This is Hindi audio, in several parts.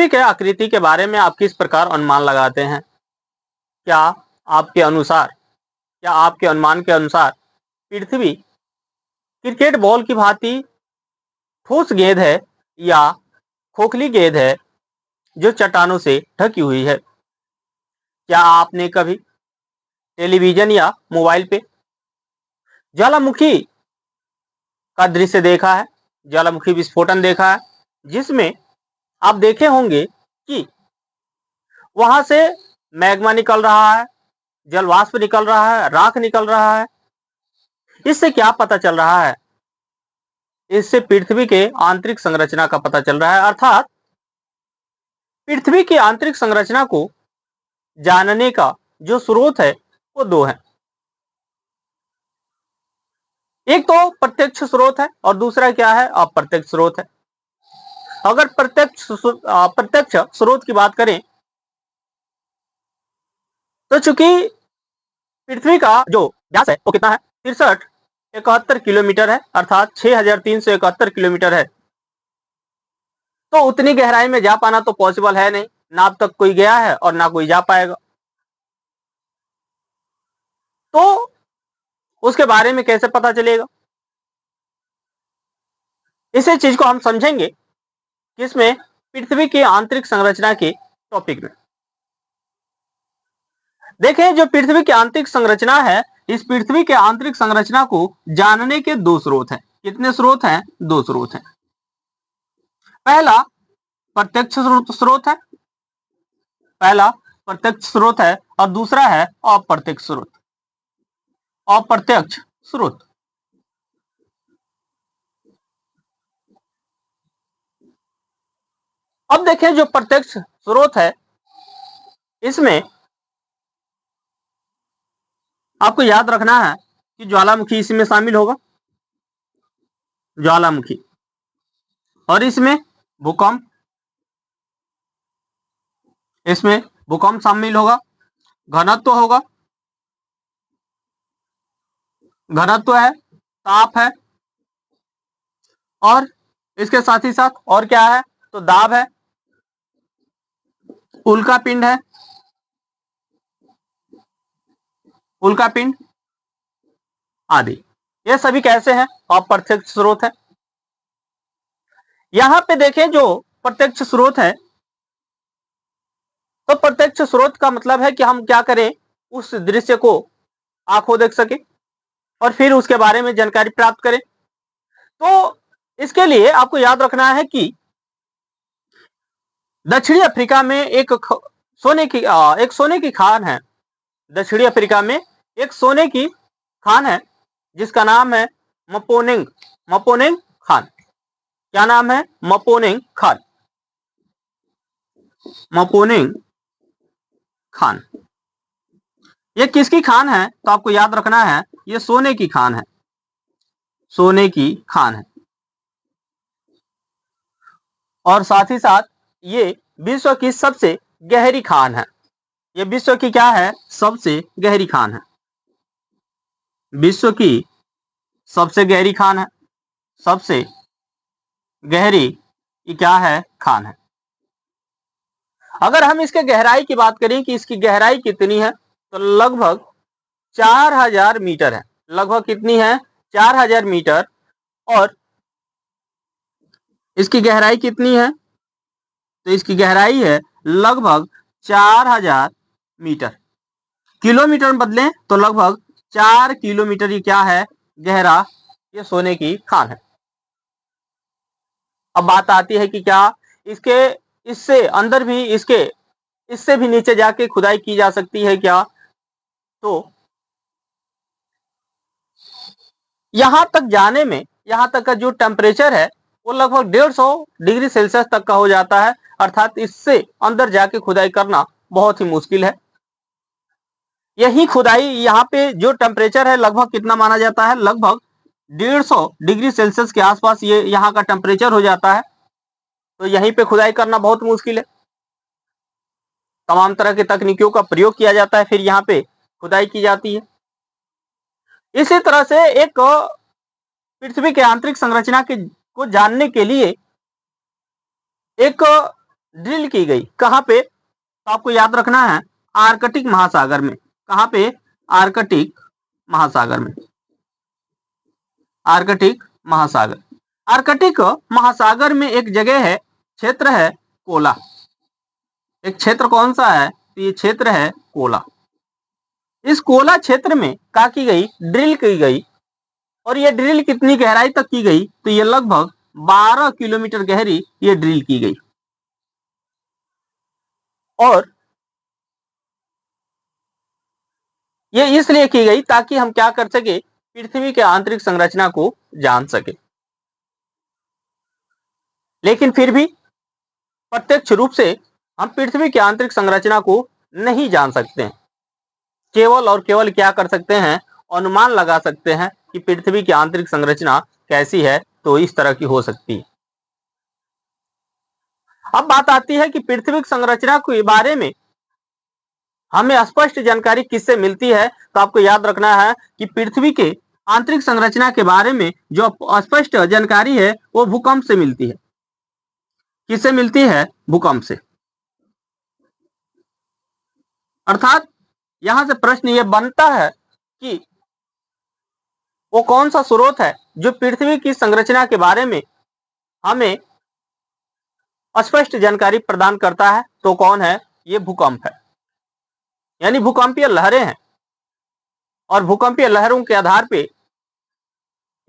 पृथ्वी के आकृति के बारे में आप किस प्रकार अनुमान लगाते हैं? क्या आपके अनुमान के अनुसार पृथ्वी क्रिकेट बॉल की भांति ठोस गेंद है या खोखली गेंद है जो चट्टानों से ढकी हुई है? क्या आपने कभी टेलीविजन या मोबाइल पे ज्वालामुखी का दृश्य देखा है, ज्वालामुखी विस्फोटन देखा है, जिसमें आप देखे होंगे कि वहां से मैग्मा निकल रहा है, जल वाष्प निकल रहा है, राख निकल रहा है। इससे क्या पता चल रहा है? इससे पृथ्वी के आंतरिक संरचना का पता चल रहा है। अर्थात पृथ्वी की आंतरिक संरचना को जानने का जो स्रोत है वो दो है। एक तो प्रत्यक्ष स्रोत है और दूसरा क्या है? अप्रत्यक्ष स्रोत है। अगर प्रत्यक्ष स्रोत की बात करें तो चूंकि पृथ्वी का जो व्यास है वो कितना है? 6371 किलोमीटर है, अर्थात 6371 किलोमीटर है। तो उतनी गहराई में जा पाना तो पॉसिबल है नहीं, ना अब तक कोई गया है और ना कोई जा पाएगा। तो उसके बारे में कैसे पता चलेगा? इसी चीज को हम समझेंगे किसमें? पृथ्वी की आंतरिक संरचना के टॉपिक में। देखें, जो पृथ्वी की आंतरिक संरचना है, इस पृथ्वी के आंतरिक संरचना को जानने के दो स्रोत हैं। कितने स्रोत हैं? दो स्रोत हैं। पहला प्रत्यक्ष स्रोत है, और दूसरा है अप्रत्यक्ष स्रोत। अप्रत्यक्ष स्रोत अब देखें, जो प्रत्यक्ष स्रोत है इसमें आपको याद रखना है कि ज्वालामुखी इसमें शामिल होगा, ज्वालामुखी, और इसमें भूकंप शामिल होगा, घनत्व होगा, घनत्व है, ताप है, और इसके साथ ही साथ और क्या है? तो दाब है, उल्कापिंड है, उल्कापिंड आदि। ये सभी कैसे हैं? अप्रत्यक्ष स्रोत है। यहां पे देखें, जो प्रत्यक्ष स्रोत है, तो प्रत्यक्ष स्रोत का मतलब है कि हम क्या करें? उस दृश्य को आंखों देख सके और फिर उसके बारे में जानकारी प्राप्त करें। तो इसके लिए आपको याद रखना है कि दक्षिणी अफ्रीका में एक सोने की खान है। दक्षिणी अफ्रीका में एक सोने की खान है जिसका नाम है मपोनेंग खान। क्या नाम है? मपोनेंग खान। ये किसकी खान है? तो आपको याद रखना है, ये सोने की खान है, और साथ ही साथ ये विश्व की सबसे गहरी खान है। ये विश्व की क्या है? सबसे गहरी खान है। विश्व की सबसे गहरी खान है, सबसे गहरी ये क्या है? खान है। अगर हम इसके गहराई की बात करें कि इसकी गहराई कितनी है, तो लगभग 4000 मीटर है। लगभग कितनी है? 4000 मीटर। और इसकी गहराई कितनी है? तो इसकी गहराई है लगभग 4000 मीटर। किलोमीटर में बदलें तो लगभग 4 किलोमीटर ये क्या है? गहरा ये सोने की खान है। अब बात आती है कि क्या इससे अंदर भी इससे भी नीचे जाके खुदाई की जा सकती है क्या? तो यहां तक जाने में, यहां तक का जो टेम्परेचर है वो लगभग 150 डिग्री सेल्सियस तक का हो जाता है। अर्थात इससे अंदर जाके खुदाई करना बहुत ही मुश्किल है। यही खुदाई यहाँ पे जो टेम्परेचर है लगभग कितना माना जाता है? लगभग 150 डिग्री सेल्सियस के आसपास ये यहाँ का टेम्परेचर हो जाता है। तो यहीं पे खुदाई करना बहुत मुश्किल है। तमाम तरह की तकनीकियों का प्रयोग किया जाता है, फिर यहाँ पे खुदाई की जाती है। इसी तरह से एक पृथ्वी के आंतरिक संरचना को जानने के लिए एक ड्रिल की गई। कहां पे? तो आपको याद रखना है आर्कटिक महासागर में। कहां पे? आर्कटिक महासागर में। आर्कटिक महासागर। आर्कटिक महासागर में एक जगह है, क्षेत्र है कोला। एक क्षेत्र कौन सा है? तो ये क्षेत्र है कोला। इस कोला क्षेत्र में क्या की गई? ड्रिल की गई। और ये ड्रिल कितनी गहराई तक की गई? तो ये लगभग 12 किलोमीटर गहरी ये ड्रिल की गई। और ये इसलिए की गई ताकि हम क्या कर सके? पृथ्वी के आंतरिक संरचना को जान सके। लेकिन फिर भी प्रत्यक्ष रूप से हम पृथ्वी की आंतरिक संरचना को नहीं जान सकते हैं। केवल और केवल क्या कर सकते हैं? अनुमान लगा सकते हैं कि पृथ्वी की आंतरिक संरचना कैसी है, तो इस तरह की हो सकती है। अब बात आती है कि पृथ्वी की संरचना के बारे में हमें स्पष्ट जानकारी किससे मिलती है? तो आपको याद रखना है कि पृथ्वी के आंतरिक संरचना के बारे में जो स्पष्ट जानकारी है वो भूकंप से मिलती है। किससे मिलती है? भूकंप से। अर्थात यहां से प्रश्न ये बनता है कि वो कौन सा स्रोत है जो पृथ्वी की संरचना के बारे में हमें स्पष्ट जानकारी प्रदान करता है? तो कौन है? ये भूकंप है। यानी भूकंपीय लहरें हैं। और भूकंपीय लहरों के आधार पे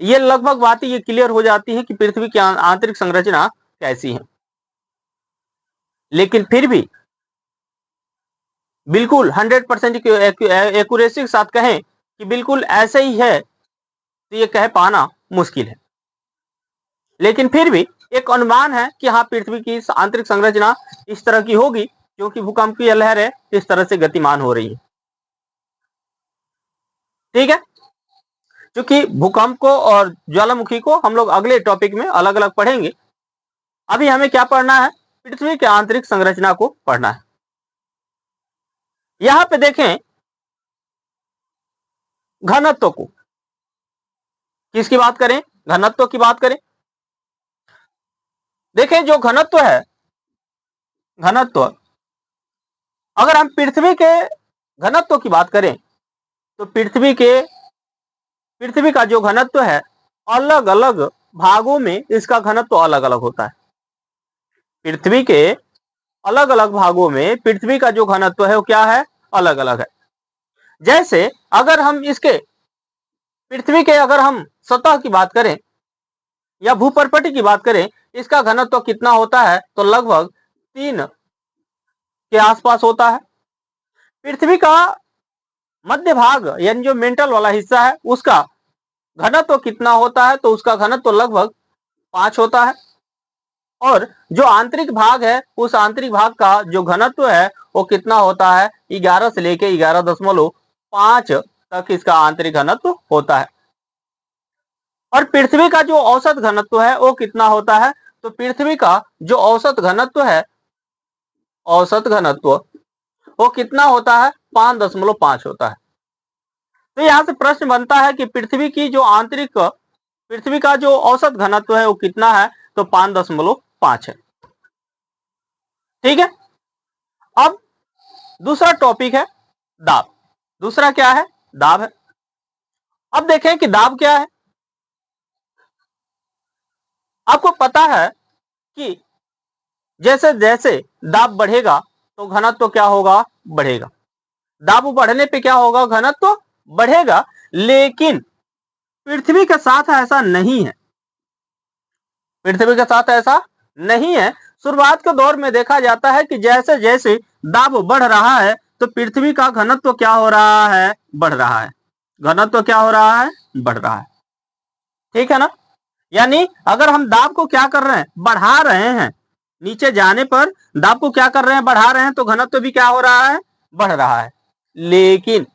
ये लगभग बातें ये क्लियर हो जाती है कि पृथ्वी की आंतरिक संरचना कैसी है। लेकिन फिर भी बिल्कुल 100% एक्यूरेसी के साथ कहें कि बिल्कुल ऐसे ही है, तो ये कह पाना मुश्किल है। लेकिन फिर भी एक अनुमान है कि हाँ, पृथ्वी की आंतरिक संरचना इस तरह की होगी क्योंकि भूकंपीय लहरें इस तरह से गतिमान हो रही है। ठीक है। क्योंकि भूकंप को और ज्वालामुखी को हम लोग अगले टॉपिक में अलग अलग पढ़ेंगे। अभी हमें क्या पढ़ना है? पृथ्वी के आंतरिक संरचना को पढ़ना है। यहां पे देखें घनत्व को। किसकी बात करें? घनत्व की बात करें। देखें जो घनत्व है, घनत्व, अगर हम पृथ्वी के घनत्व की बात करें तो पृथ्वी का जो घनत्व है अलग अलग भागों में इसका घनत्व अलग अलग होता है। पृथ्वी के अलग अलग भागों में पृथ्वी का जो घनत्व है वो क्या है? अलग अलग है। जैसे अगर हम इसके पृथ्वी के अगर हम सतह की बात करें या भूपर्पटी की बात करें, इसका घनत्व कितना होता है? तो लगभग 3 के आसपास होता है। पृथ्वी का मध्य भाग यानी जो मेंटल वाला हिस्सा है उसका घनत्व कितना होता है? तो उसका घनत्व लगभग 5 होता है। और जो आंतरिक भाग है उस आंतरिक भाग का जो घनत्व है वो कितना होता है? 11 से लेके 11.5 तक इसका आंतरिक घनत्व होता है। और पृथ्वी का जो औसत घनत्व है वो कितना होता है? तो पृथ्वी का जो औसत घनत्व है, औसत घनत्व वो कितना होता है? 5.5 होता है। तो यहां से प्रश्न बनता है कि पृथ्वी का जो औसत घनत्व है वो कितना है? तो 5.5 है। ठीक है। अब दूसरा टॉपिक है दाब। दूसरा क्या है? दाब है। अब देखें कि दाब क्या है। आपको पता है कि जैसे जैसे दाब बढ़ेगा तो घनत्व क्या होगा? बढ़ेगा। दाब बढ़ने पे क्या होगा? घनत्व बढ़ेगा। लेकिन पृथ्वी के साथ ऐसा नहीं है। पृथ्वी के साथ ऐसा नहीं है। शुरुआत के दौर में देखा जाता है कि जैसे जैसे दाब बढ़ रहा है तो पृथ्वी का घनत्व क्या हो रहा है? बढ़ रहा है। घनत्व क्या हो रहा है? बढ़ रहा है। ठीक है ना। यानी अगर हम दाब को क्या कर रहे हैं? बढ़ा रहे हैं। नीचे जाने पर दाब को क्या कर रहे हैं? बढ़ा रहे हैं, तो घनत्व भी क्या हो रहा है? बढ़ रहा है। लेकिन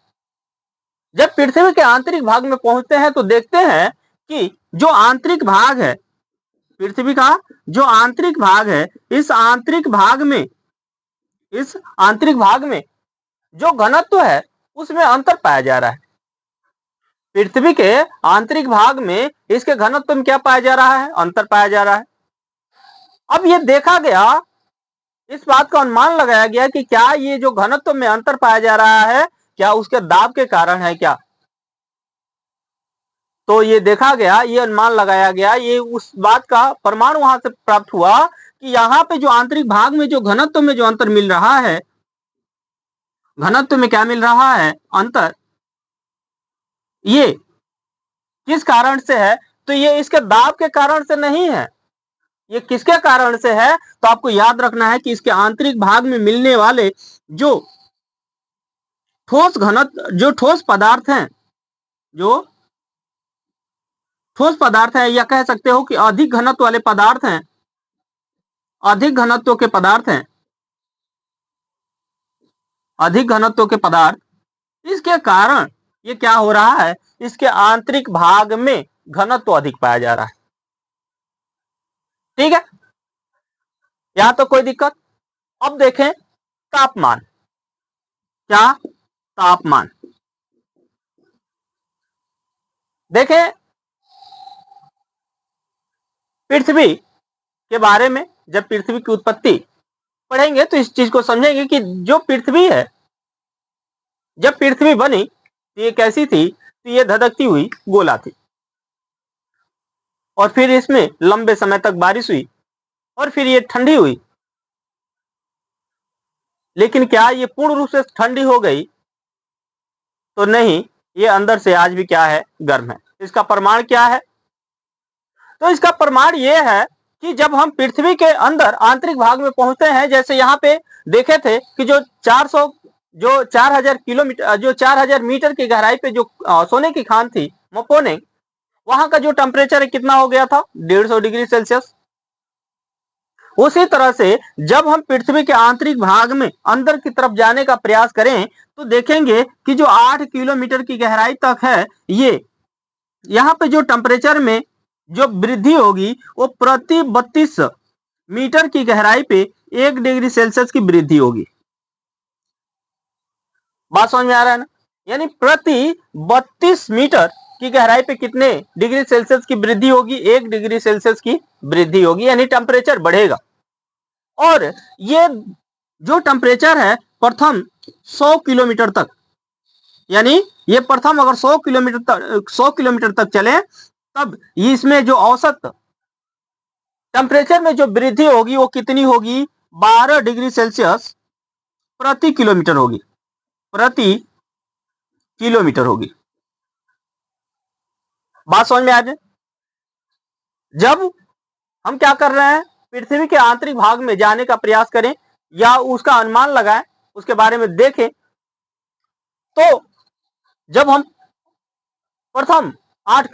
जब पृथ्वी के आंतरिक भाग में पहुंचते हैं तो देखते हैं कि जो आंतरिक भाग है, पृथ्वी का जो आंतरिक भाग है, इस आंतरिक भाग में जो घनत्व है उसमें अंतर पाया जा रहा है। पृथ्वी के आंतरिक भाग में इसके घनत्व में क्या पाया जा रहा है? अंतर पाया जा रहा है। अब ये देखा गया इस बात का अनुमान लगाया गया कि क्या ये जो घनत्व में अंतर पाया जा रहा है क्या उसके दाब के कारण है क्या। तो ये देखा गया, ये अनुमान लगाया गया, ये उस बात का प्रमाण वहां से प्राप्त हुआ कि यहाँ पे जो आंतरिक भाग में जो घनत्व में जो अंतर मिल रहा है, घनत्व में क्या मिल रहा है अंतर, ये किस कारण से है, तो ये इसके दाब के कारण से नहीं है, ये किसके कारण से है, तो आपको याद रखना है कि इसके आंतरिक भाग में मिलने वाले जो ठोस घनत्व, जो ठोस पदार्थ हैं, जो ठोस पदार्थ है या कह सकते हो कि अधिक घनत्व वाले पदार्थ हैं, अधिक घनत्व के पदार्थ हैं, अधिक घनत्व के पदार्थ, इसके कारण ये क्या हो रहा है, इसके आंतरिक भाग में घनत्व अधिक पाया जा रहा है। ठीक है, यहां तो कोई दिक्कत। अब देखें तापमान, क्या तापमान, देखें पृथ्वी के बारे में जब पृथ्वी की उत्पत्ति पढ़ेंगे तो इस चीज को समझेंगे कि जो पृथ्वी है, जब पृथ्वी बनी तो ये कैसी थी, तो ये धधकती हुई गोला थी, और फिर इसमें लंबे समय तक बारिश हुई, और फिर ये ठंडी हुई। लेकिन क्या ये पूर्ण रूप से ठंडी हो गई, तो नहीं, ये अंदर से आज भी क्या है, गर्म है। इसका प्रमाण क्या है, तो इसका प्रमाण ये है कि जब हम पृथ्वी के अंदर आंतरिक भाग में पहुंचते हैं, जैसे यहाँ पे देखे थे कि जो 4000 किलोमीटर, जो 4000 मीटर की गहराई पे जो सोने की खान थी मपोनेंग, वहां का जो टेम्परेचर है कितना हो गया था, 150 डिग्री सेल्सियस। उसी तरह से जब हम पृथ्वी के आंतरिक भाग में अंदर की तरफ जाने का प्रयास करें तो देखेंगे कि जो 8 किलोमीटर की गहराई तक है, ये यहाँ पे जो टेम्परेचर में जो वृद्धि होगी वो प्रति 32 मीटर की गहराई पे 1 डिग्री सेल्सियस की वृद्धि होगी। बात समझ में आ रहा है ना, यानी प्रति 32 मीटर की गहराई पे कितने डिग्री सेल्सियस की वृद्धि होगी, 1 डिग्री सेल्सियस की वृद्धि होगी, यानी टेम्परेचर बढ़ेगा। और ये जो टेम्परेचर है प्रथम 100 किलोमीटर तक, यानी ये प्रथम अगर 100 किलोमीटर तक चले तब इसमें जो औसत टेम्परेचर में जो वृद्धि होगी वो कितनी होगी, 12 डिग्री सेल्सियस प्रति किलोमीटर होगी, प्रति किलोमीटर होगी। बात समझ में आ जाए, जब हम क्या कर रहे हैं, पृथ्वी के आंतरिक भाग में जाने का प्रयास करें या उसका अनुमान लगाएं, उसके बारे में देखें, तो जब हम प्रथम 8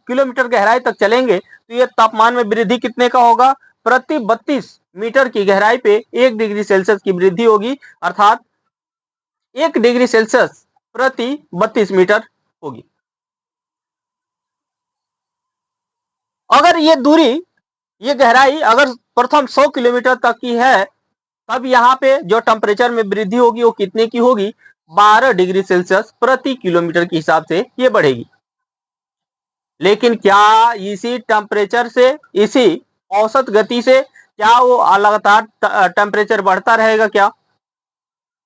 किलोमीटर गहराई तक चलेंगे तो यह तापमान में वृद्धि कितने का होगा, प्रति 32 मीटर की गहराई पे 1 डिग्री सेल्सियस की वृद्धि होगी, अर्थात 1 डिग्री सेल्सियस प्रति 32 मीटर होगी। अगर ये दूरी, ये गहराई अगर प्रथम 100 किलोमीटर तक की है, तब यहाँ पे जो टेम्परेचर में वृद्धि होगी वो कितने की होगी, 12 डिग्री सेल्सियस प्रति किलोमीटर के हिसाब से ये बढ़ेगी। लेकिन क्या इसी टेम्परेचर से, इसी औसत गति से क्या वो लगातार टेम्परेचर बढ़ता रहेगा क्या,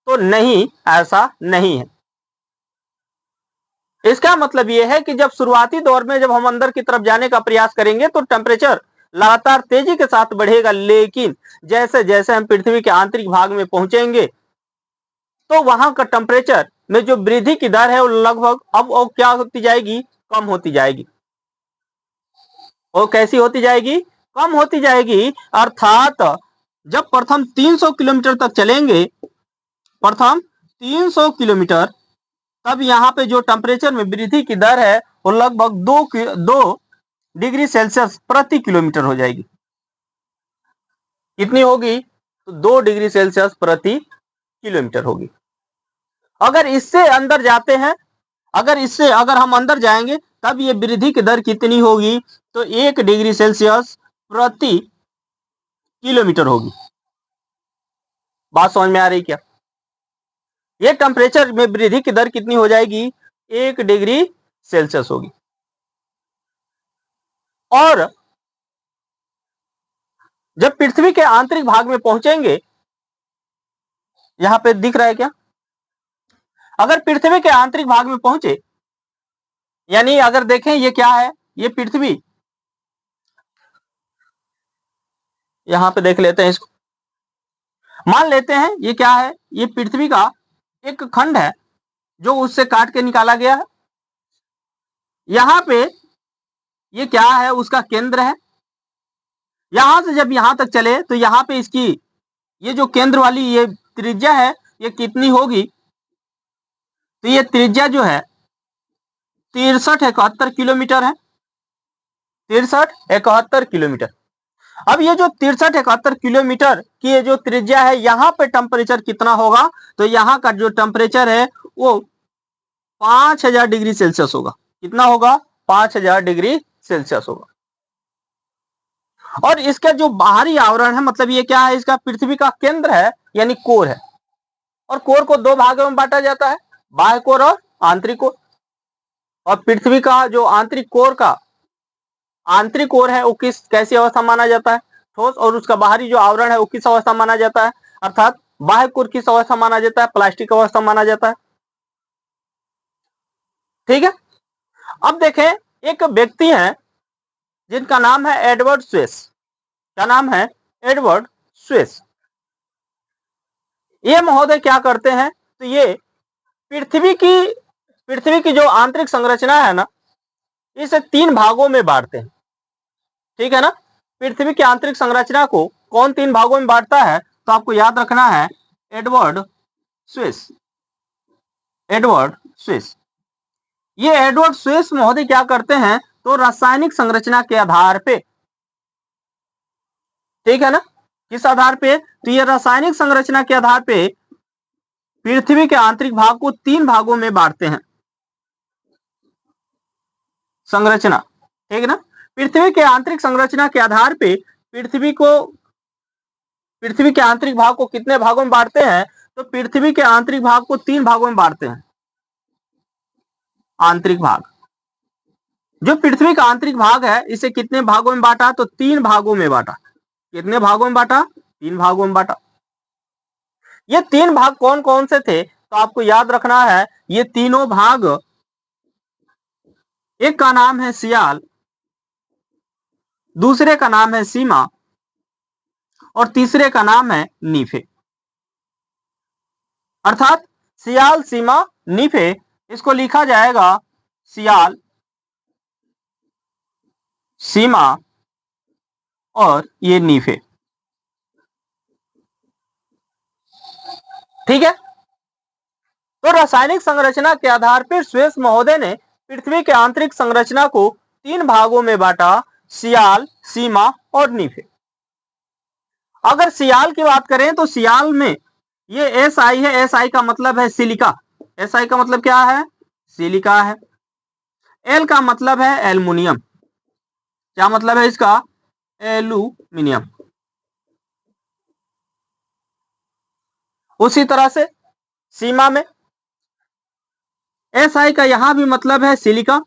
तो नहीं, ऐसा नहीं है। इसका मतलब यह है कि जब शुरुआती दौर में जब हम अंदर की तरफ जाने का प्रयास करेंगे तो टेम्परेचर लगातार तेजी के साथ बढ़ेगा, लेकिन जैसे जैसे हम पृथ्वी के आंतरिक भाग में पहुंचेंगे तो वहां का टेम्परेचर में जो वृद्धि की दर है वो लगभग अब वो क्या होती जाएगी, कम होती जाएगी। वो कैसी होती जाएगी, कम होती जाएगी। अर्थात जब प्रथम 300 किलोमीटर तक चलेंगे, प्रथम 300 किलोमीटर, तब यहाँ पे जो टेम्परेचर में वृद्धि की दर है वो लगभग 2 डिग्री सेल्सियस प्रति किलोमीटर हो जाएगी। कितनी होगी, तो 2 डिग्री सेल्सियस प्रति किलोमीटर होगी। अगर इससे अंदर जाते हैं, अगर हम अंदर जाएंगे तब ये वृद्धि की दर कितनी होगी, तो 1 डिग्री सेल्सियस प्रति किलोमीटर होगी। बात समझ में आ रही क्या, ये टेम्परेचर में वृद्धि की दर कितनी हो जाएगी, 1 डिग्री सेल्सियस होगी। और जब पृथ्वी के आंतरिक भाग में पहुंचेंगे, यहां पे दिख रहा है क्या? अगर पृथ्वी के आंतरिक भाग में पहुंचे, यानी अगर देखें ये क्या है, ये पृथ्वी, यहां पे देख लेते हैं इसको, मान लेते हैं ये क्या है, ये पृथ्वी का एक खंड है जो उससे काट के निकाला गया है। यहां पे ये क्या है, उसका केंद्र है। यहां से जब यहां तक चले तो यहां पे इसकी ये जो केंद्र वाली ये त्रिज्या है, ये कितनी होगी? तो ये त्रिज्या जो है 6371 किलोमीटर है, 6371 किलोमीटर। अब ये जो 6371 किलोमीटर की ये जो त्रिज्या है, यहाँ पे टेम्परेचर कितना होगा? तो यहाँ का जो टेम्परेचर है वो 5000 डिग्री सेल्सियस होगा। कितना होगा? 5000 डिग्री सेल्सियस होगा। और इसका जो बाहरी आवरण है, मतलब ये क्या है, इसका पृथ्वी का केंद्र है, यानी कोर है। और कोर को दो भागों में बांटा जाता है, बाह्य कोर और आंतरिक कोर। और पृथ्वी का जो आंतरिक कोर का आंतरिक कोर है वो कैसी अवस्था माना जाता है? ठोस। और उसका बाहरी जो आवरण है वो किस अवस्था माना जाता है? अर्थात बाह्य कोर किस अवस्था माना जाता है? प्लास्टिक अवस्था माना जाता है। ठीक है। अब देखें, एक व्यक्ति है जिनका नाम है एडवर्ड स्वेस। क्या नाम है? Edward Suez. ये महोदय क्या करते हैं? तो ये पृथ्वी की जो आंतरिक संरचना है ना, इसे 3 भागों में बांटते हैं। ठीक है ना। पृथ्वी की आंतरिक संरचना को कौन 3 भागों में बांटता है? तो आपको याद रखना है, एडवर्ड स्विस। Edward Swiss. ये एडवर्ड स्विस महोदय क्या करते हैं? तो रासायनिक संरचना के आधार पे, ठीक है ना, किस आधार पे? तो ये रासायनिक संरचना के आधार पे पृथ्वी के आंतरिक भाग को 3 भागों में बांटते हैं। संरचना, ठीक है ना। पृथ्वी के आंतरिक संरचना के आधार पे पृथ्वी के आंतरिक भाग को कितने भागों में बांटते हैं? तो पृथ्वी के आंतरिक भाग को 3 भागों में बांटते हैं। आंतरिक भाग, जो पृथ्वी का आंतरिक भाग है, इसे कितने भागों में बांटा? तो 3 भागों में बांटा। कितने भागों में बांटा? 3 भागों में बांटा। ये 3 भाग कौन कौन से थे? तो आपको याद रखना है, ये तीनों भाग, एक का नाम है सियाल, दूसरे का नाम है सीमा और तीसरे का नाम है नीफे। अर्थात सियाल, सीमा, नीफे, इसको लिखा जाएगा सियाल, सीमा और ये नीफे। ठीक है। तो रासायनिक संरचना के आधार पर स्वेस महोदय ने पृथ्वी के आंतरिक संरचना को 3 भागों में बांटा, सियाल, सीमा और नीफे। अगर सियाल की बात करें तो सियाल में ये SI है, SI का मतलब है सिलिका। SI का मतलब क्या है? सिलिका है। L का मतलब है एल्युमिनियम। क्या मतलब है इसका? एल्युमिनियम। उसी तरह से सीमा में SI का यहां भी मतलब है सिलिका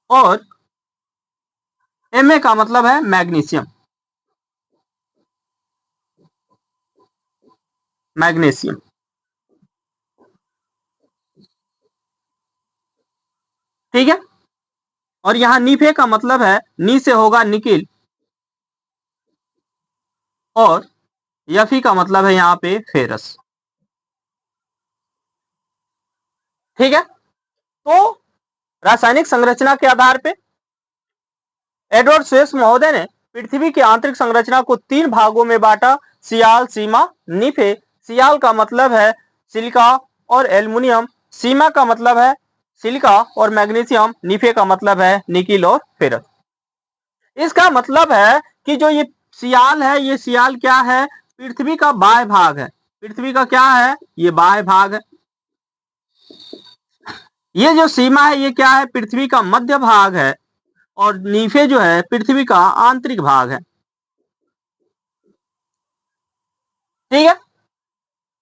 और Ma का मतलब है मैग्नीशियम। मैग्नीशियम, ठीक है। और यहां नीफे का मतलब है, नी से होगा निकिल और यफी का मतलब है यहां पे फेरस। ठीक है। तो रासायनिक संरचना के आधार पे एडवर्ड स्वेस महोदय ने पृथ्वी की आंतरिक संरचना को 3 भागों में बांटा, सियाल, सीमा, नीफे। सियाल का मतलब है सिलिका और एल्युमिनियम, सीमा का मतलब है सिलिका और मैग्नीशियम, नीफे का मतलब है निकिल और फेरस। इसका मतलब है कि जो ये सियाल है, ये सियाल क्या है? पृथ्वी का बाह्य भाग है। पृथ्वी का क्या है? ये बाह्य भाग है। ये जो सीमा है, ये क्या है? पृथ्वी का मध्य भाग है। और नीफे जो है पृथ्वी का आंतरिक भाग है। ठीक है।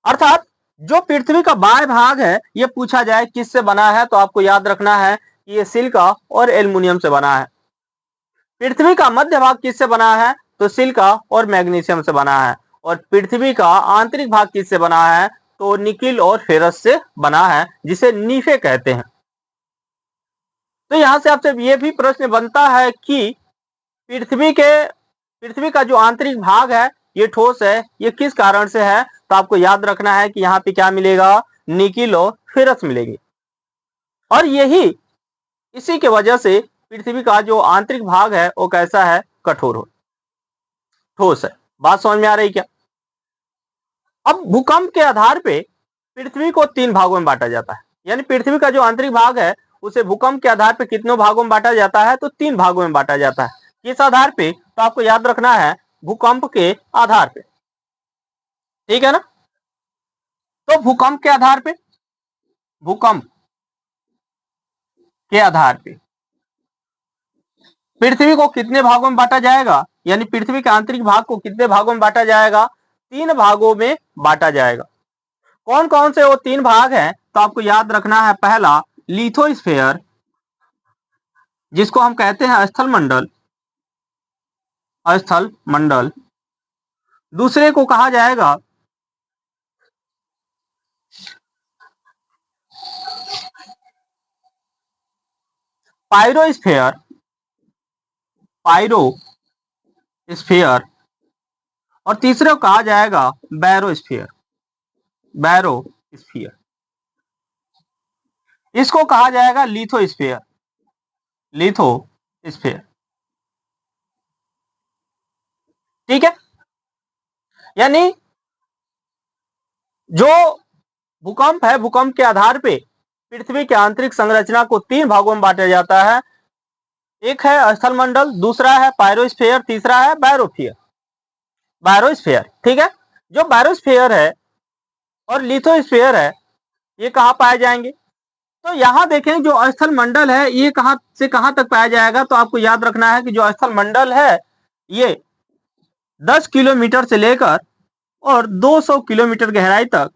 अर्थात जो पृथ्वी का बाह्य भाग है, ये पूछा जाए किससे बना है, तो आपको याद रखना है कि ये सिलिका और एल्युमिनियम से बना है। पृथ्वी का मध्य भाग किससे बना है? तो सिलिका और मैग्नीशियम से बना है। और पृथ्वी का आंतरिक भाग किससे बना है? तो निकिल और फेरस से बना है, जिसे नीफे कहते हैं। तो यहां से आपसे यह भी प्रश्न बनता है कि पृथ्वी का जो आंतरिक भाग है ये ठोस है, ये किस कारण से है? तो आपको याद रखना है कि यहाँ पे क्या मिलेगा? निकिल और फेरस मिलेंगे। और यही इसी के वजह से पृथ्वी का जो आंतरिक भाग है वो कैसा है? कठोर हो, ठोस है। बात समझ में आ रही क्या? अब भूकंप के आधार पे पृथ्वी को 3 भागों में बांटा जाता है। यानी पृथ्वी का जो आंतरिक भाग है उसे भूकंप के आधार पे कितनों भागों में बांटा जाता है? तो 3 भागों में बांटा जाता है। किस आधार पे? तो आपको याद रखना है भूकंप के आधार पे, ठीक है ना? तो भूकंप के आधार पे, भूकंप के आधार पे पृथ्वी को कितने भागों में बांटा जाएगा? यानी पृथ्वी के आंतरिक भाग को कितने भागों में बांटा जाएगा? 3 भागों में बांटा जाएगा। कौन कौन से वो 3 भाग हैं? तो आपको याद रखना है, पहला लिथोस्फेयर, जिसको हम कहते हैं स्थल मंडल, स्थल मंडल। दूसरे को कहा जाएगा पायरोस्फेयर, पायरोस्फेयर। और तीसरे को कहा जाएगा बैरोस्फेयर, बैरोस्फियर। इसको कहा जाएगा लिथोस्फेयर, लिथोस्फेयर। ठीक है? यानी जो भूकंप है, भूकंप के आधार पे पृथ्वी के आंतरिक संरचना को 3 भागों में बांटा जाता है। एक है स्थल मंडल, दूसरा है पायरोस्फेयर, तीसरा है बैरोफियर, बैरोस्फेयर। ठीक है? जो बैरोस्फेयर है और लिथोस्फेयर है ये कहां पाए जाएंगे? तो यहां देखें जो स्थल मंडल है ये कहां से कहां तक पाया जाएगा? तो आपको याद रखना है कि जो स्थल मंडल है ये 10 किलोमीटर से लेकर और 200 किलोमीटर गहराई तक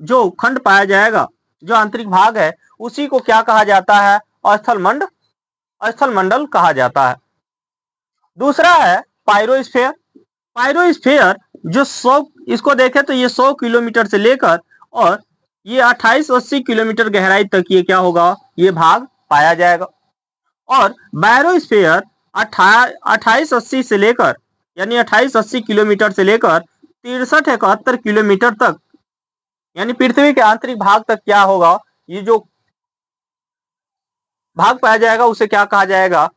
जो खंड पाया जाएगा, जो आंतरिक भाग है, उसी को क्या कहा जाता है? स्थल मंडल कहा जाता है। दूसरा है पायरोस्फेयर, पायरोस्फेयर जो 100, इसको देखें तो ये 100 किलोमीटर से लेकर और ये 28-80 किलोमीटर गहराई तक ये क्या होगा? ये भाग पाया जाएगा। और बैरोस्फेयर 28-80 से लेकर, यानी 28-80 किलोमीटर से लेकर 63-71 किलोमीटर तक, यानी पृथ्वी के आंतरिक भाग तक क्या होगा? ये जो भाग पाया जाएगा उसे क्या कहा जाएगा?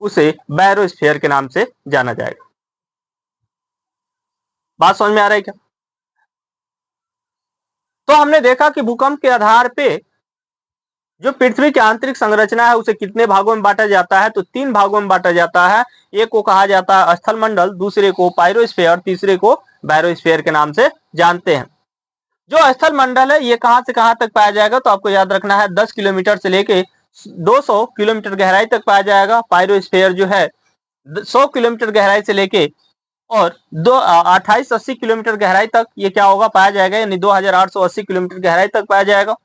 उसे बैरोस्फीयर के नाम से जाना जाएगा। बात समझ में आ रहा है क्या? तो हमने देखा कि भूकंप के आधार पे जो पृथ्वी की आंतरिक संरचना है उसे कितने भागों में बांटा जाता है? तो 3 भागों में बांटा जाता है। एक को कहा जाता है स्थल मंडल, दूसरे को पायरोस्फीयर, तीसरे को बैरोस्फीयर के नाम से जानते हैं। जो स्थल मंडल है ये कहां से कहां तक पाया जाएगा? तो आपको याद रखना है 10 किलोमीटर से लेके 200 किलोमीटर गहराई तक पाया जाएगा। पायरोस्फीयर जो है 100 किलोमीटर गहराई से लेके और 28-80 किलोमीटर गहराई तक ये क्या होगा? पाया जाएगा, यानी 2880 किलोमीटर गहराई तक पाया जाएगा।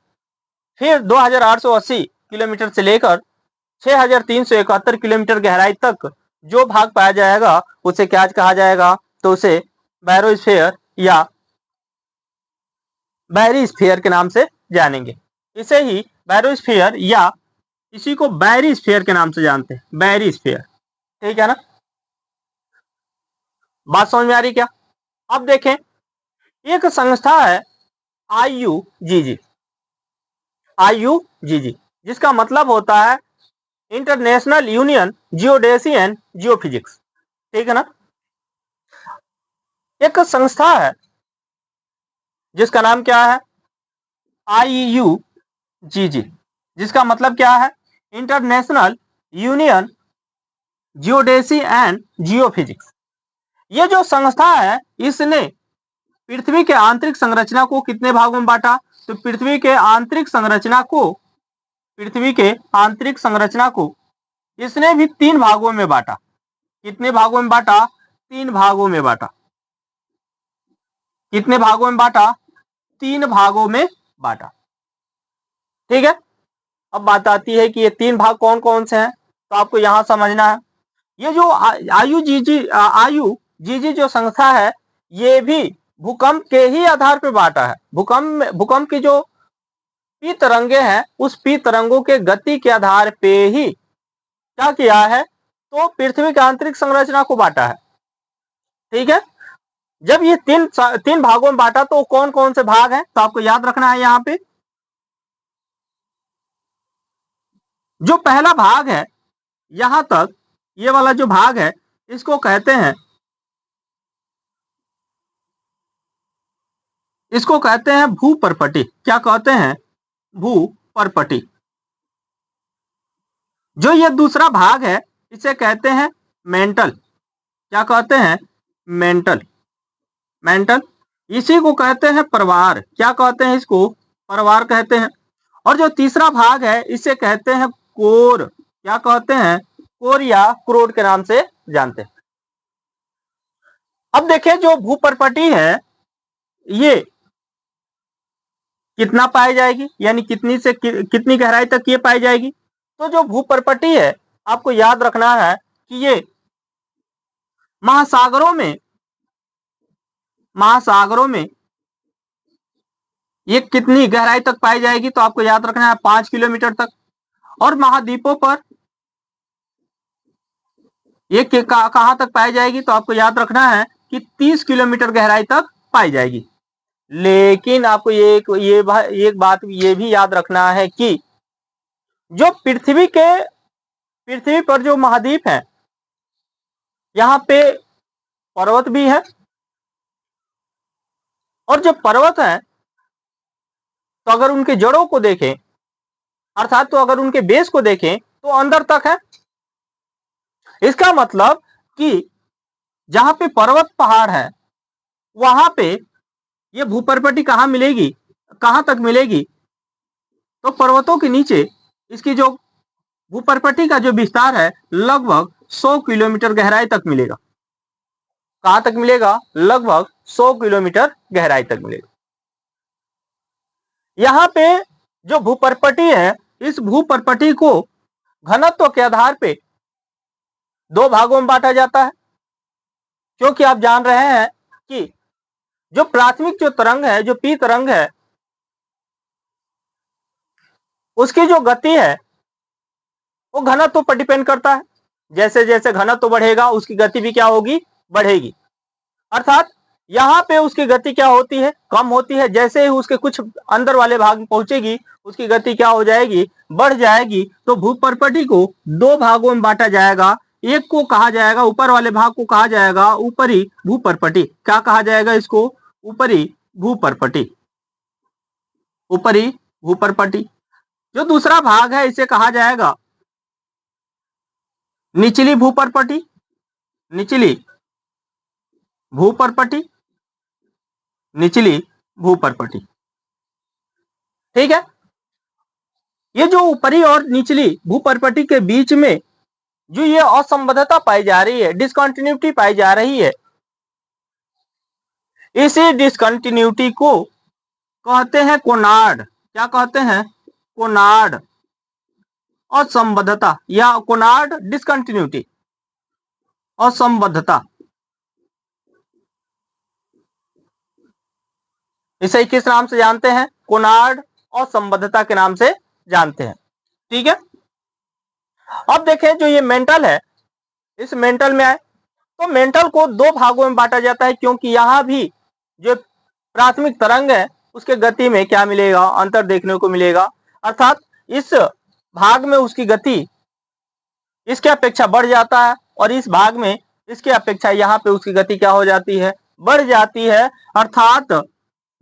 फिर 2880 किलोमीटर से लेकर 6371 किलोमीटर गहराई तक जो भाग पाया जाएगा उसे क्या कहा जाएगा? तो उसे बैरोस्फीयर या बैरी स्फीयर के नाम से जानेंगे। इसे ही बैरोस्फीयर या इसी को बैरी स्फीयर के नाम से जानते हैं, बैरी स्फीयर। ठीक है ना? बात समझ में आ रही क्या? अब देखें, एक संस्था है IUGG, IUGG, जिसका मतलब होता है international union geodesy and geophysics. ठीक है ना? एक संस्था है जिसका नाम क्या है? IUGG, जिसका मतलब क्या है? International union geodesy and geophysics. ये जो संस्था है इसने पृथ्वी के आंतरिक संरचना को कितने भागों में बांटा? तो पृथ्वी के आंतरिक संरचना को इसने भी 3 भागों में बांटा। कितने भागों में बांटा? 3 भागों में बांटा। कितने भागों में बांटा? 3 भागों में बांटा। ठीक है? अब बात आती है कि ये 3 भाग कौन कौन से हैं? तो आपको यहां समझना है, ये जो आयु जो संस्था है, ये भी भूकंप के ही आधार पर बांटा है। भूकंप की जो पी तरंगे हैं, उस पी तरंगों के गति के आधार पे ही क्या किया है, तो पृथ्वी की आंतरिक संरचना को बांटा है। ठीक है, जब ये तीन भागों में बांटा तो कौन कौन से भाग हैं, तो आपको याद रखना है। यहां पे जो पहला भाग है, यहां तक ये वाला जो भाग है, इसको कहते हैं भूपर्पटी। क्या कहते हैं? भूपर्पटी। जो ये दूसरा भाग है, इसे कहते हैं मेंटल। क्या कहते हैं? मेंटल। इसी को कहते हैं परवार। क्या कहते हैं इसको? परवार कहते हैं। और जो तीसरा भाग है, इसे कहते हैं कोर। क्या कहते हैं? कोर या क्रोड के नाम से जानते हैं। अब देखें, जो भूपर्पटी है, ये कितना पाई जाएगी, यानी कितनी से कितनी गहराई तक ये पाई जाएगी। तो जो भूपर्पटी है, आपको याद रखना है कि ये महासागरों में ये कितनी गहराई तक पाई जाएगी, तो आपको याद रखना है 5 किलोमीटर तक। और महाद्वीपों पर ये कहां तक पाई जाएगी, तो आपको याद रखना है कि 30 किलोमीटर गहराई तक पाई जाएगी। लेकिन आपको एक बात ये भी याद रखना है कि जो पृथ्वी पर जो महाद्वीप है, यहां पे पर्वत भी है। और जो पर्वत है, तो अगर उनके जड़ों को देखें, अर्थात तो अगर उनके बेस को देखें, तो अंदर तक है। इसका मतलब कि जहां पे पर्वत पहाड़ है, वहां पे ये भूपर्पटी कहां मिलेगी, कहां तक मिलेगी, तो पर्वतों के नीचे इसकी जो भूपर्पटी का जो विस्तार है, लगभग 100 किलोमीटर गहराई तक मिलेगा। कहां तक मिलेगा? लगभग 100 किलोमीटर गहराई तक मिलेगा। यहां पे जो भूपर्पटी है, इस भूपर्पटी को घनत्व के आधार पे 2 भागों में बांटा जाता है। क्योंकि आप जान रहे हैं कि जो प्राथमिक जो तरंग है, जो पी तरंग है, उसकी जो गति है, वो घनत्व पर डिपेंड करता है। जैसे जैसे घनत्व बढ़ेगा, उसकी गति भी क्या होगी? बढ़ेगी। अर्थात यहां पे उसकी गति क्या होती है? कम होती है। जैसे ही उसके कुछ अंदर वाले भाग में पहुंचेगी, उसकी गति क्या हो जाएगी? बढ़ जाएगी। तो भूपर्पटी को 2 भागों में बांटा जाएगा। एक को कहा जाएगा, ऊपर वाले भाग को कहा जाएगा ऊपरी भूपर्पटी। क्या कहा जाएगा इसको? ऊपरी भूपर्पटी। ऊपरी भूपर्पटी। जो दूसरा भाग है, इसे कहा जाएगा निचली भूपर्पटी। निचली भूपर्पटी। निचली भूपर्पटी। ठीक है, ये जो ऊपरी और निचली भूपर्पटी के बीच में जो ये असंबद्धता पाई जा रही है, डिसकंटिन्यूटी पाई जा रही है, इसी डिसकंटिन्यूटी को कहते हैं कोनार्ड। क्या कहते हैं? कोनार्ड असंबद्धता या कोनार्ड डिसकंटिन्यूटी, असंबद्धता। इसे किस नाम से जानते हैं? कोनार्ड असंबद्धता के नाम से जानते हैं। ठीक है, अब देखें, जो ये मेंटल है, इस मेंटल में आए तो मेंटल को 2 भागों में बांटा जाता है। क्योंकि यहां भी जो प्राथमिक तरंग है, उसके गति में क्या मिलेगा? अंतर देखने को मिलेगा। अर्थात इस भाग में उसकी गति इसके अपेक्षा बढ़ जाता है, और इस भाग में इसके अपेक्षा यहाँ पे उसकी गति क्या हो जाती है? बढ़ जाती है। अर्थात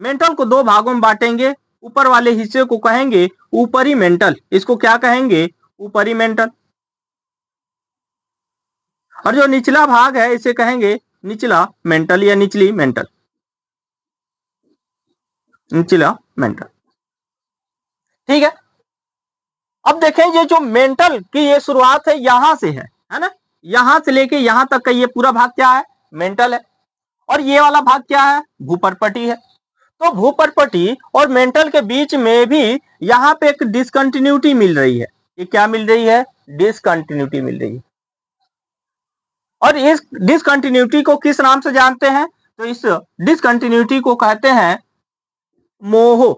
मेंटल को 2 भागों में बांटेंगे। ऊपर वाले हिस्से को कहेंगे ऊपरी मेंटल। इसको क्या कहेंगे? ऊपरी मेंटल। और जो निचला भाग है, इसे कहेंगे निचला मेंटल या निचली मेंटल। निचला मेंटल। ठीक है, अब देखें, ये जो मेंटल की ये शुरुआत है, यहां से है ना? यहां से लेके यहां तक का ये पूरा भाग क्या है? मेंटल है। और ये वाला भाग क्या है? भूपर्पटी है। तो भूपर्पटी और मेंटल के बीच में भी यहां पे एक डिसकंटिन्यूटी मिल रही है। ये क्या मिल रही है? डिसकंटिन्यूटी मिल रही है। और इस डिसकंटिन्यूटी को किस नाम से जानते हैं? तो इस डिसकंटिन्यूटी को कहते हैं मोह,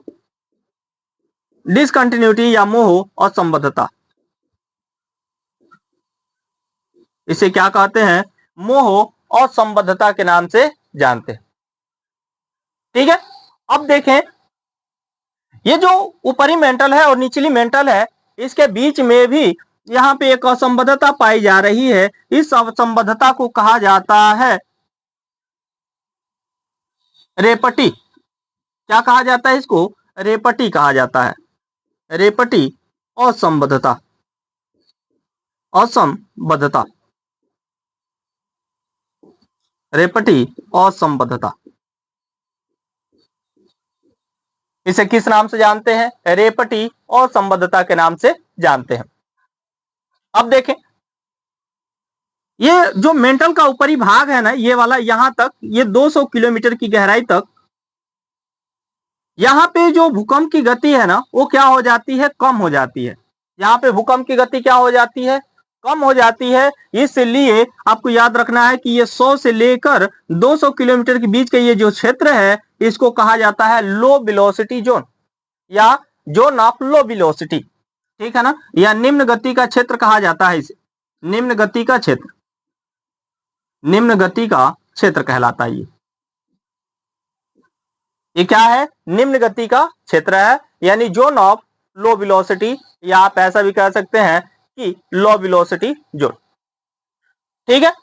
डिसकंटिन्यूटी या मोह असंबद्धता। इसे क्या कहते हैं? मोह असंबद्धता के नाम से जानते हैं। ठीक है, अब देखें, ये जो ऊपरी मेंटल है और निचली मेंटल है, इसके बीच में भी यहां पे एक असंबद्धता पाई जा रही है। इस असंबद्धता को कहा जाता है रेपटी। क्या कहा जाता है इसको? रेपटी कहा जाता है। रेपटी असंबद्धता, असंबद्धता, रेपटी असंबद्धता। इसे किस नाम से जानते हैं? रेपटी असंबद्धता के नाम से जानते हैं। अब देखें, ये जो मेंटल का ऊपरी भाग है ना, ये वाला, यहां तक, ये 200 किलोमीटर की गहराई तक, यहां पे जो भूकंप की गति है ना, वो क्या हो जाती है? कम हो जाती है। यहाँ पे भूकंप की गति क्या हो जाती है? कम हो जाती है। इसलिए आपको याद रखना है कि ये 100 से लेकर 200 किलोमीटर के बीच का ये जो क्षेत्र है, इसको कहा जाता है लो वेलोसिटी जोन या जोन ऑफ लो वेलोसिटी। ठीक है ना, या निम्न गति का क्षेत्र कहा जाता है इसे। निम्न गति का क्षेत्र, निम्न गति का क्षेत्र कहलाता है ये क्या है? निम्न गति का क्षेत्र है, यानी जोन ऑफ लो वेलोसिटी, या आप ऐसा भी कह सकते हैं कि लो वेलोसिटी जोन। ठीक है,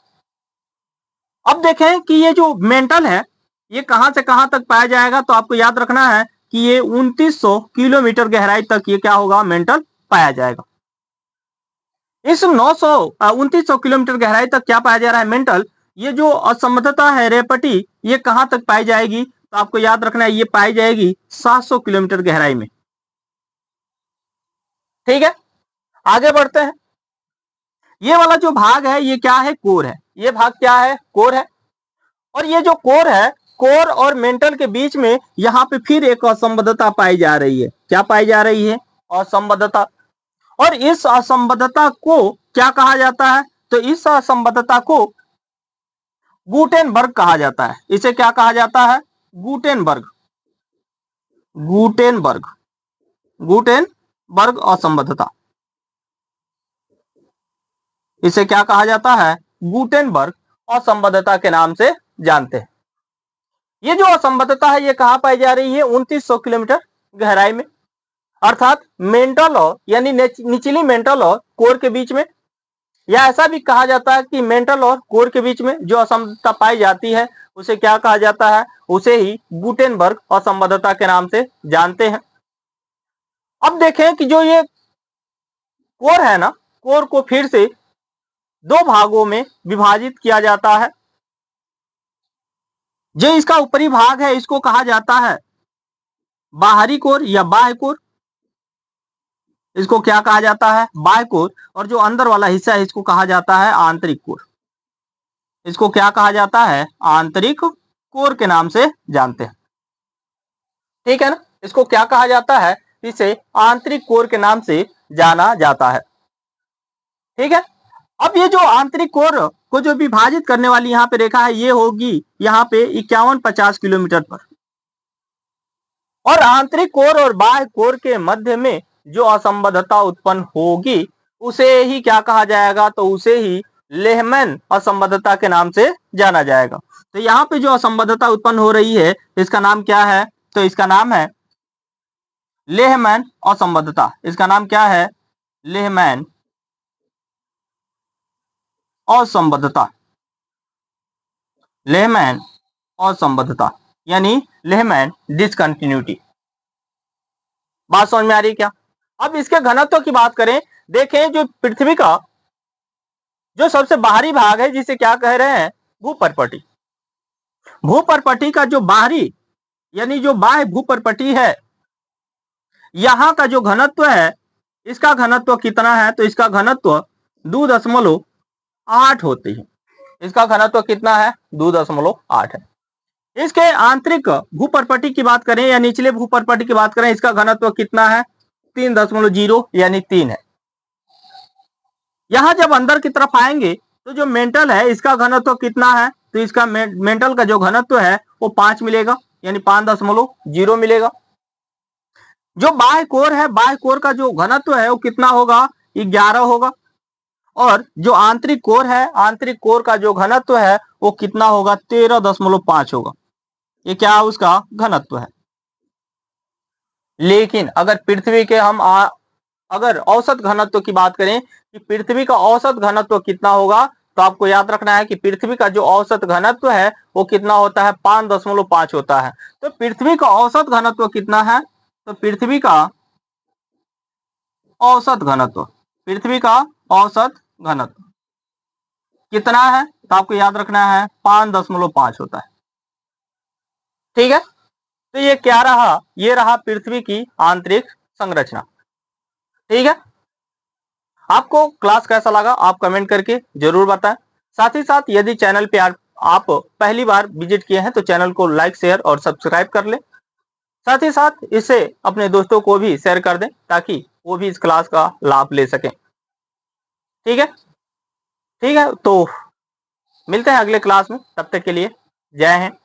अब देखें कि ये जो मेंटल है, ये कहां से कहां तक पाया जाएगा? तो आपको याद रखना है कि ये 2900 किलोमीटर गहराई तक ये क्या होगा? मेंटल पाया जाएगा। इस 2900 किलोमीटर गहराई तक क्या पाया जा रहा है? मेंटल। ये जो असंबद्धता है रेपटी, ये कहां तक पाई जाएगी? तो आपको याद रखना है, ये पाई जाएगी 700 किलोमीटर गहराई में। ठीक है, आगे बढ़ते हैं। ये वाला जो भाग है, ये क्या है? कोर है। ये भाग क्या है? कोर है। और ये जो कोर है, कोर और मेंटल के बीच में यहां पे फिर एक असंबद्धता पाई जा रही है। क्या पाई जा रही है? असंबद्धता। और इस असंबद्धता को क्या कहा जाता है? तो इस असंबद्धता को गुटेनबर्ग कहा जाता है। इसे क्या कहा जाता है? गुटेनबर्ग, गुटेनबर्ग, गुटेनबर्ग असंबद्धता। इसे क्या कहा जाता है? गुटेनबर्ग असंबद्धता के नाम से जानते हैं। ये जो असंबद्धता है, ये कहां पाई जा रही है? 2900 किलोमीटर गहराई में, अर्थात मेंटल और यानी निचली मेंटल और कोर के बीच में। या ऐसा भी कहा जाता है कि मेंटल और कोर के बीच में जो असंबद्धता पाई जाती है, उसे क्या कहा जाता है? उसे ही गुटेनबर्ग असंबद्धता के नाम से जानते हैं। अब देखें कि जो ये कोर है ना, कोर को फिर से दो भागों में विभाजित किया जाता है। जो इसका ऊपरी भाग है, इसको कहा जाता है बाहरी कोर या बाह्य कोर। इसको क्या कहा जाता है? बाह्य कोर। और जो अंदर वाला हिस्सा है, इसको कहा जाता है आंतरिक कोर। इसको क्या कहा जाता है? आंतरिक कोर के नाम से जानते हैं। ठीक है ना, इसको क्या कहा जाता है? इसे आंतरिक कोर के नाम से जाना जाता है। ठीक है, अब ये जो आंतरिक कोर को जो विभाजित करने वाली यहाँ पे रेखा है, ये होगी यहाँ पे 51-50 किलोमीटर पर। और आंतरिक कोर और बाह्य कोर के मध्य में जो असंबद्धता उत्पन्न होगी, उसे ही क्या कहा जाएगा? तो उसे ही लेहमैन असंबद्धता के नाम से जाना जाएगा। तो यहाँ पे जो असंबद्धता उत्पन्न हो रही है, इसका नाम क्या है? तो इसका नाम है लेहमैन असंबद्धता। इसका नाम क्या है? लेहमैन असंबद्धता। लेहमैन असंबद्धता यानी लेहमैन डिसकंटिन्यूटी। बात समझ में आ रही है क्या? अब इसके घनत्व की बात करें, देखें जो पृथ्वी का जो सबसे बाहरी भाग है, जिसे क्या कह रहे हैं? भूपर्पटी। भूपर्पटी का जो बाहरी यानी जो बाह्य भूपर्पटी है, यहां का जो घनत्व है, इसका घनत्व कितना है? तो इसका घनत्व 2.8 होती है। इसका घनत्व कितना है? 2.8 है। इसके आंतरिक भूपर्पटी की बात करें या निचले भूपर्पटी की बात करें, इसका घनत्व कितना है? 3.0 यानी 3 है। यहां जब अंदर की तरफ आएंगे तो जो मेंटल है इसका घनत्व कितना है, तो इसका मेंटल का जो घनत्व है वो 5 मिलेगा, यानी 5.0 मिलेगा। जो बाह्य कोर है, बाह्य कोर का जो घनत्व है वो कितना होगा, 11 होगा। और जो आंतरिक कोर है, आंतरिक कोर का जो घनत्व है वो कितना होगा, 13.5 होगा। ये क्या है, उसका घनत्व है। लेकिन अगर पृथ्वी के हम अगर औसत घनत्व की बात करें कि पृथ्वी का औसत घनत्व कितना होगा, तो आपको याद रखना है कि पृथ्वी का जो औसत घनत्व है वो कितना होता है, 5.5 होता है। तो पृथ्वी का औसत घनत्व कितना है, तो पृथ्वी का औसत घनत्व, पृथ्वी का औसत घनत्व कितना है, तो आपको याद रखना है 5.5 होता है। ठीक है, तो ये क्या रहा, ये रहा पृथ्वी की आंतरिक संरचना। ठीक है, आपको क्लास कैसा लगा आप कमेंट करके जरूर बताएं। साथ ही साथ यदि चैनल पे आप पहली बार विजिट किए हैं तो चैनल को लाइक शेयर और सब्सक्राइब कर लें। साथ ही साथ इसे अपने दोस्तों को भी शेयर कर दें ताकि वो भी इस क्लास का लाभ ले सकें। ठीक है, ठीक है, तो मिलते हैं अगले क्लास में, तब तक के लिए जय हिंद।